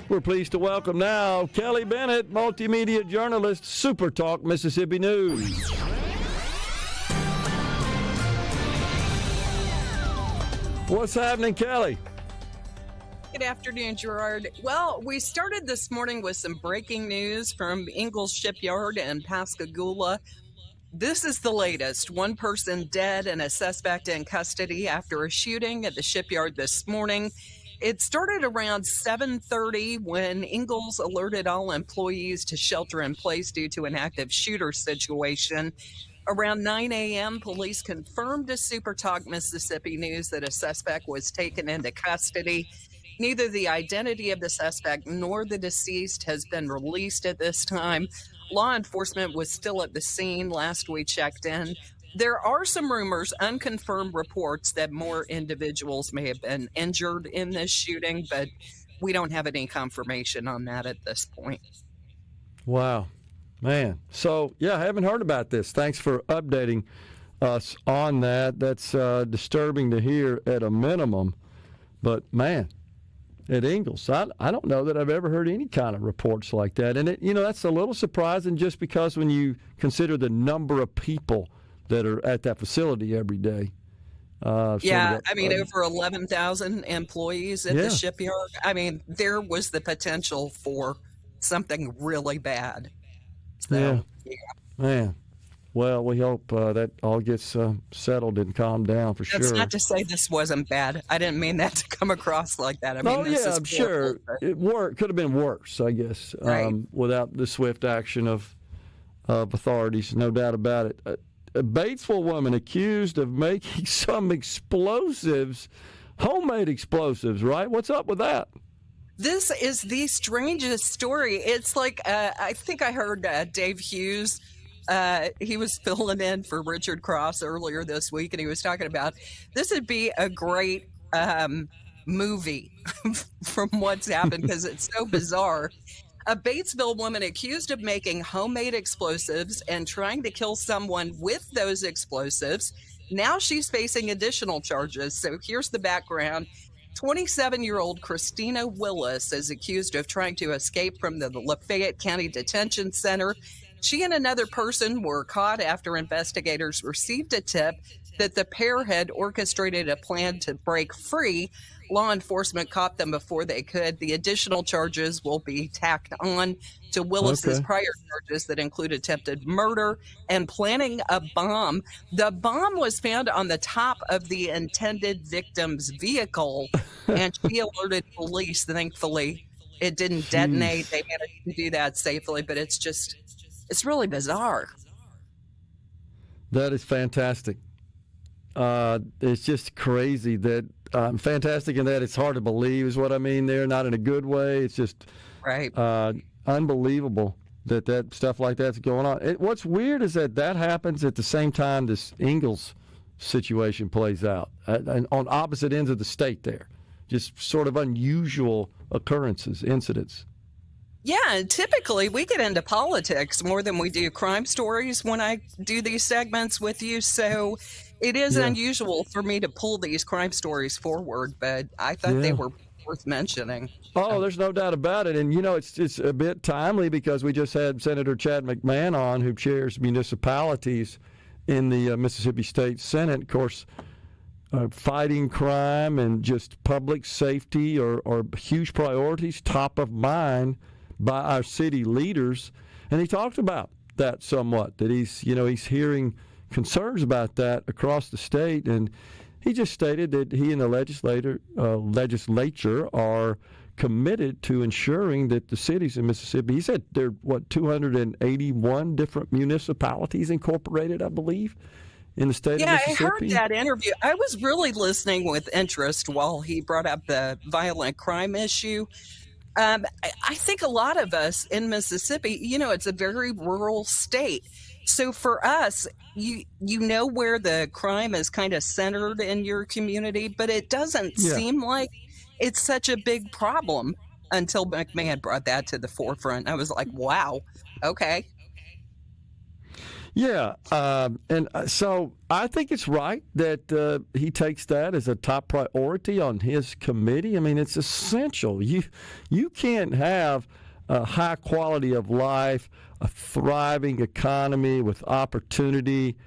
We're pleased to welcome now Kelly Bennett, Multimedia Journalist, SuperTalk Mississippi News. What's happening, Kelly? Good afternoon, Gerard. Well, we started this morning with some breaking news from Ingalls Shipyard in Pascagoula. This is the latest. One person dead and a suspect in custody after a shooting at the shipyard this morning. It started around 7:30 when Ingalls alerted all employees to shelter in place due to an active shooter situation. Around 9 a.m., police confirmed to SuperTalk Mississippi News that a suspect was taken into custody. Neither the identity of the suspect nor the deceased has been released at this time. Law enforcement was still at the scene last we checked in. There are some rumors, unconfirmed reports, that more individuals may have been injured in this shooting, but we don't have any confirmation on that at this point. Wow, man. So, yeah, I haven't heard about this. Thanks for updating us on that. That's disturbing to hear at a minimum. But, man, at Ingalls, I don't know that I've ever heard any kind of reports like that. And, that's a little surprising just because when you consider the number of people that are at that facility every day. Over 11,000 employees at the shipyard. I mean, there was the potential for something really bad. So, yeah. Man. Well, we hope that all gets settled and calmed down for sure. That's not to say this wasn't bad. I didn't mean that to come across like that. I'm sure. It could have been worse, I guess, right. Without the swift action of authorities, no doubt about it. A Batesville woman accused of making some explosives, homemade explosives, right? What's up with that? This is the strangest story. It's like, I think I heard Dave Hughes, he was filling in for Richard Cross earlier this week, and he was talking about this would be a great movie from what's happened because it's so bizarre. A Batesville woman accused of making homemade explosives and trying to kill someone with those explosives. Now she's facing additional charges. So here's the background. 27-year-old Christina Willis is accused of trying to escape from the Lafayette County Detention Center. She and another person were caught after investigators received a tip that the pair had orchestrated a plan to break free. Law enforcement caught them before they could. The additional charges will be tacked on to Willis's prior charges that include attempted murder and planning a bomb. The bomb was found on the top of the intended victim's vehicle, and she alerted police. Thankfully, it didn't detonate. They managed to do that safely, but it's really bizarre. That is fantastic. It's just crazy that fantastic in that it's hard to believe is what I mean there, not in a good way. It's just unbelievable that stuff like that's going on. What's weird is that happens at the same time this Ingalls situation plays out, and on opposite ends of the state there. Just sort of unusual occurrences, incidents. Yeah, typically we get into politics more than we do crime stories when I do these segments with you. So it is unusual for me to pull these crime stories forward, but I thought they were worth mentioning. Oh, there's no doubt about it. And, it's a bit timely because we just had Senator Chad McMahon on, who chairs municipalities in the Mississippi State Senate. Of course, fighting crime and just public safety are huge priorities, top of mind by our city leaders. And he talked about that somewhat, that he's hearing concerns about that across the state. And he just stated that he and the legislature are committed to ensuring that the cities in Mississippi, he said there are, 281 different municipalities incorporated, I believe, in the state of Mississippi. Yeah, I heard that interview. I was really listening with interest while he brought up the violent crime issue. I think a lot of us in Mississippi, it's a very rural state. So for us, you know where the crime is kind of centered in your community, but it doesn't seem like it's such a big problem until McMahon brought that to the forefront. I was like, wow, okay. Yeah, so I think it's right that he takes that as a top priority on his committee. I mean, it's essential. You can't have a high quality of life, a thriving economy with opportunity,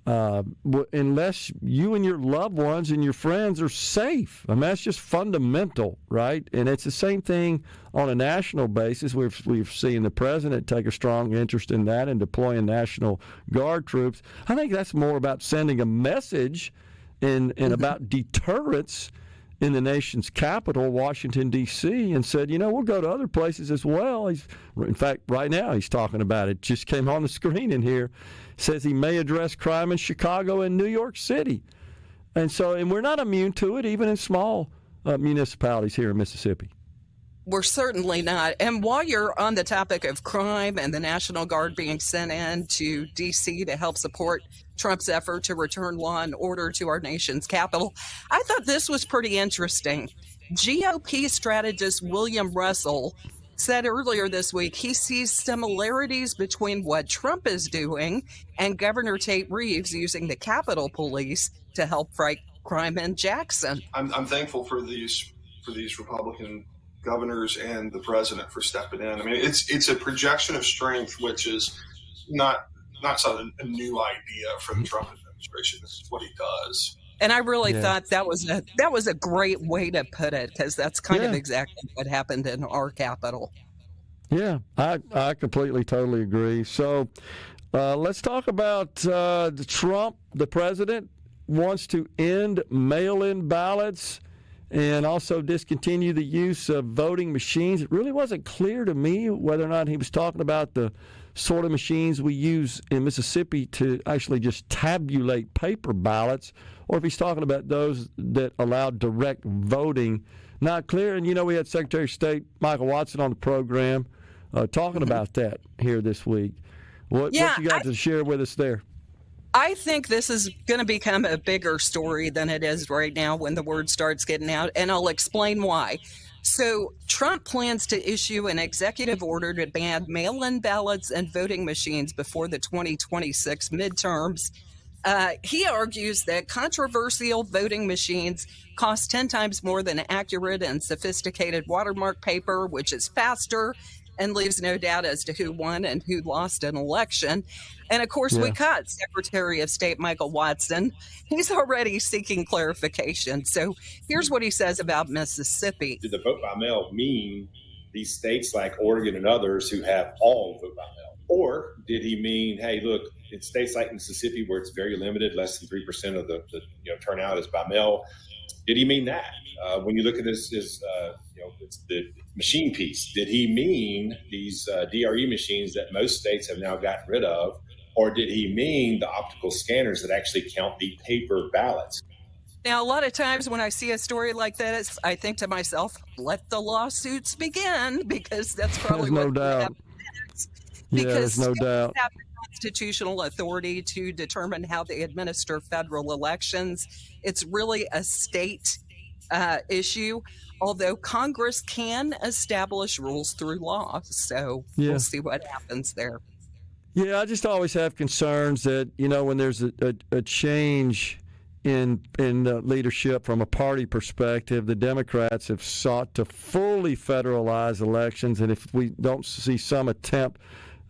unless you and your loved ones and your friends are safe. I mean, that's just fundamental, right? And it's the same thing on a national basis. We've seen the president take a strong interest in that and deploying National Guard troops. I think that's more about sending a message and about deterrence in the nation's capital, Washington, D.C., and said, we'll go to other places as well. In fact, right now he's talking about it. Just came on the screen in here. Says he may address crime in Chicago and New York City. And we're not immune to it, even in small municipalities here in Mississippi. We're certainly not. And while you're on the topic of crime and the National Guard being sent in to D.C. to help support Trump's effort to return law and order to our nation's capital, I thought this was pretty interesting. GOP strategist William Russell said earlier this week he sees similarities between what Trump is doing and Governor Tate Reeves using the Capitol Police to help fight crime in Jackson. I'm thankful for these Republican governors and the president for stepping in. I mean, it's a projection of strength, which is not a new idea for the Trump administration. This is what he does. And I really thought that was a great way to put it, because that's kind of exactly what happened in our capital. Yeah, I completely, totally agree. So let's talk about Trump. The president wants to end mail-in ballots and also discontinue the use of voting machines. It really wasn't clear to me whether or not he was talking about the sort of machines we use in Mississippi to actually just tabulate paper ballots, or if he's talking about those that allow direct voting. Not clear. And, we had Secretary of State Michael Watson on the program talking about that here this week. What you got to share with us there? I think this is going to become a bigger story than it is right now when the word starts getting out, and I'll explain why. So Trump plans to issue an executive order to ban mail-in ballots and voting machines before the 2026 midterms. He argues that controversial voting machines cost 10 times more than accurate and sophisticated watermark paper, which is faster and leaves no doubt as to who won and who lost an election. And of course, we caught Secretary of State Michael Watson. He's already seeking clarification. So here's what he says about Mississippi. Did the vote by mail mean these states like Oregon and others who have all vote by mail? Or did he mean, hey, look, in states like Mississippi where it's very limited, less than 3% of the turnout is by mail, did he mean that? When you look at this, it's the machine piece. Did he mean these DRE machines that most states have now gotten rid of? Or did he mean the optical scanners that actually count the paper ballots? Now, a lot of times when I see a story like that, I think to myself, let the lawsuits begin, because that's probably there's what no doubt. Because there's no doubt. Have the constitutional authority to determine how they administer federal elections. It's really a state issue, although Congress can establish rules through law. So we'll see what happens there. Yeah, I just always have concerns that, when there's a change in leadership from a party perspective, the Democrats have sought to fully federalize elections, and if we don't see some attempt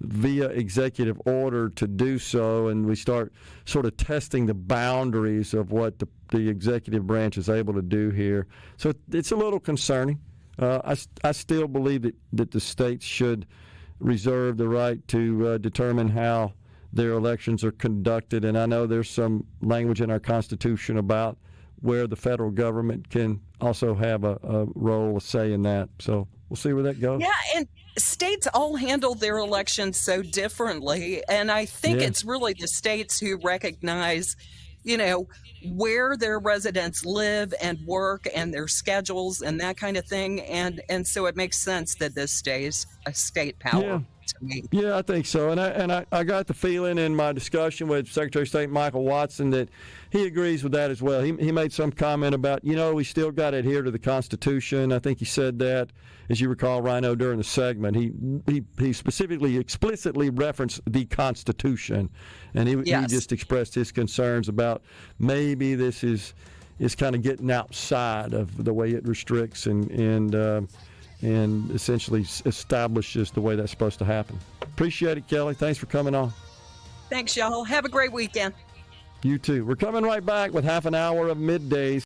via executive order to do so, and we start sort of testing the boundaries of what the executive branch is able to do here. So it's a little concerning. I still believe that the states should reserve the right to determine how their elections are conducted, and I know there's some language in our Constitution about where the federal government can also have a role, a say in that. So we'll see where that goes. Yeah, and states all handle their elections so differently, and I think it's really the states who recognize, where their residents live and work and their schedules and that kind of thing, and so it makes sense that this stays a state power. to me. Yeah, I think so. And I got the feeling in my discussion with Secretary of State Michael Watson that he agrees with that as well. He made some comment about, we still got to adhere to the Constitution. I think he said that, as you recall, Rhino, during the segment. He specifically, explicitly referenced the Constitution. And he just expressed his concerns about maybe this is kind of getting outside of the way it restricts and essentially establishes the way that's supposed to happen. Appreciate it, Kelly. Thanks for coming on. Thanks, y'all. Have a great weekend. You too. We're coming right back with half an hour of middays.